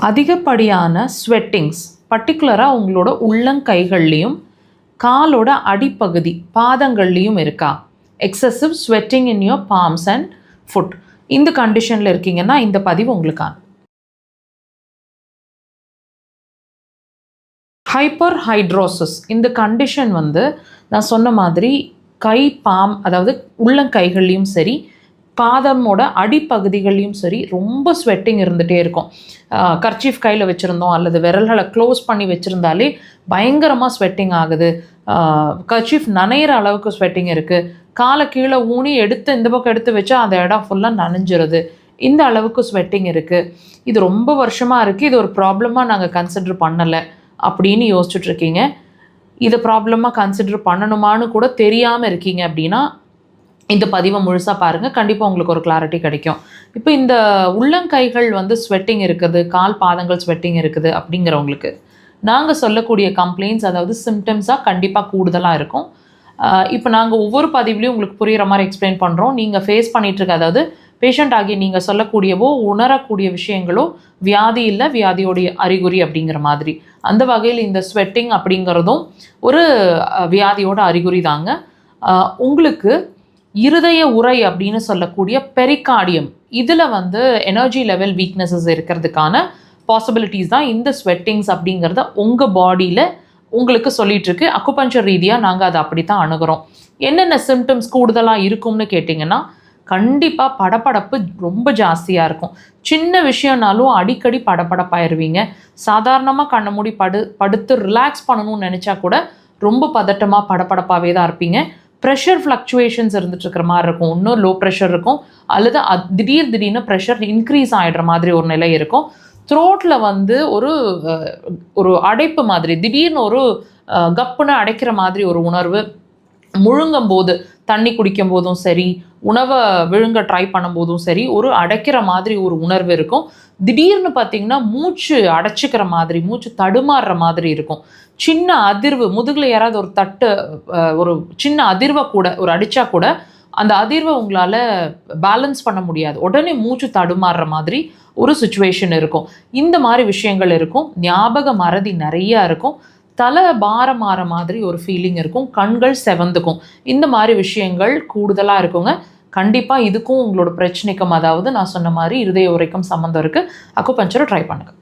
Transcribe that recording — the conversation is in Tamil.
அதிகப்படியான ஸ்வெட்டிங்ஸ் பர்டிகுலராக உங்களோட உள்ளங்கைகள்லேயும் காலோட அடிப்பகுதி பாதங்கள்லேயும் இருக்கா? Excessive sweating in your palms and food. இந்த கண்டிஷனில் இருக்கீங்கன்னா இந்த பதிவு உங்களுக்கான. ஹைப்பர் ஹைட்ரோசிஸ் இந்த கண்டிஷன் நான் சொன்ன மாதிரி கை பாம், அதாவது உள்ளங்கைகள்லேயும் சரி பாதமோட அடிப்பகுதிகள்லையும் சரி ரொம்ப ஸ்வெட்டிங் இருந்துகிட்டே இருக்கும். கர்ச்சீஃப் கையில் வச்சுருந்தோம் அல்லது விரல்களை க்ளோஸ் பண்ணி வச்சுருந்தாலே பயங்கரமாக ஸ்வெட்டிங் ஆகுது. கர்ச்சீஃப் நனையிற அளவுக்கு ஸ்வெட்டிங் இருக்குது. காலை கீழே ஊனி எடுத்து இந்த பக்கம் எடுத்து வச்சா அந்த இடம் ஃபுல்லாக நனைஞ்சிருது. இந்த அளவுக்கு ஸ்வெட்டிங் இருக்குது. இது ரொம்ப வருஷமாக இருக்குது. இது ஒரு ப்ராப்ளமாக நாங்கள் கன்சிடர் பண்ணலை அப்படின்னு யோசிச்சுட்ருக்கீங்க. இதை ப்ராப்ளமாக கன்சிடர் பண்ணணுமான்னு கூட தெரியாமல் இருக்கீங்க அப்படின்னா இந்த பதிவை முழுசாக பாருங்கள். கண்டிப்பாக உங்களுக்கு ஒரு கிளாரிட்டி கிடைக்கும். இப்போ இந்த உள்ளங்கைகள் ஸ்வெட்டிங் இருக்குது, கால் பாதங்கள் ஸ்வெட்டிங் இருக்குது அப்படிங்கிறவங்களுக்கு நாங்கள் சொல்லக்கூடிய கம்ப்ளைண்ட்ஸ், அதாவது சிம்டம்ஸாக கண்டிப்பாக கூடுதலாக இருக்கும். இப்போ நாங்கள் ஒவ்வொரு பதிவுலையும் உங்களுக்கு புரிகிற மாதிரி எக்ஸ்பிளைன் பண்ணுறோம். நீங்கள் ஃபேஸ் பண்ணிகிட்ருக்க, அதாவது பேஷண்ட் ஆகி நீங்கள் சொல்லக்கூடியவோ உணரக்கூடிய விஷயங்களோ வியாதி இல்லை, வியாதியோடைய அறிகுறி அப்படிங்கிற மாதிரி. அந்த வகையில் இந்த ஸ்வெட்டிங் அப்படிங்கிறதும் ஒரு வியாதியோட அறிகுறி தாங்க. உங்களுக்கு இருதய உறை அப்படின்னு சொல்லக்கூடிய பெரிகார்டியம், இதில் எனர்ஜி லெவல் வீக்னஸஸ் இருக்கிறதுக்கான பாசிபிலிட்டிஸ் தான் இந்த ஸ்வெட்டிங்ஸ் அப்படிங்கிறத உங்கள் பாடியில் உங்களுக்கு சொல்லிகிட்ருக்கு. அக்குபஞ்சர் ரீதியாக நாங்கள் அதை அப்படி தான் அணுகிறோம். என்னென்ன சிம்டம்ஸ் கூடுதலாக இருக்கும்னு கேட்டிங்கன்னா, கண்டிப்பாக படபடப்பு ரொம்ப ஜாஸ்தியாக இருக்கும். சின்ன விஷயம்னாலும் அடிக்கடி படபடப்பாயிருவீங்க. சாதாரணமாக கண்ணை மூடி படுத்து ரிலாக்ஸ் பண்ணணும்னு நினச்சா கூட ரொம்ப பதட்டமாக படபடப்பாகவே தான் இருப்பீங்க. ப்ரெஷர் ஃப்ளக்சுவேஷன்ஸ் இருந்துகிட்ருக்கிற மாதிரி இருக்கும். இன்னும் லோ ப்ரெஷர் இருக்கும், அல்லது திடீர்னு ப்ரெஷர் இன்க்ரீஸ் ஆகிடுற மாதிரி ஒரு நிலை இருக்கும். த்ரோட்டில் ஒரு அடைப்பு மாதிரி, திடீர்னு ஒரு கப்புன்னு அடைக்கிற மாதிரி ஒரு உணர்வு. முழுங்கும் போது, தண்ணி குடிக்கும் போதும் சரி, உணவை விழுங்க ட்ரை பண்ணும்போதும் சரி, ஒரு அடைக்கிற மாதிரி ஒரு உணர்வு இருக்கும். திடீர்னு பார்த்திங்கன்னா மூச்சு அடைச்சிக்கிற மாதிரி, மூச்சு தடுமாறுற மாதிரி இருக்கும். சின்ன அதிர்வு, முதுகில் யாராவது ஒரு சின்ன அதிர்வை கூட ஒரு அடித்தா கூட அந்த அதிர்வை உங்களால் பேலன்ஸ் பண்ண முடியாது. உடனே மூச்சு தடுமாறுற மாதிரி ஒரு சுச்சுவேஷன் இருக்கும். இந்த மாதிரி விஷயங்கள் இருக்கும். ஞாபக மறதி நிறையா இருக்கும். தலை பாரமாற மாதிரி ஒரு ஃபீலிங் இருக்கும். கண்கள் செவந்துக்கும். இந்த மாதிரி விஷயங்கள் கூடுதலாக இருக்குங்க. கண்டிப்பாக இதுக்கும் உங்களோட பிரச்சனைக்கும், அதாவது நான் சொன்ன மாதிரி இருதய உறைக்கும் சம்மந்தம் இருக்குது. அக்குபஞ்சரை ட்ரை பண்ணுங்கள்.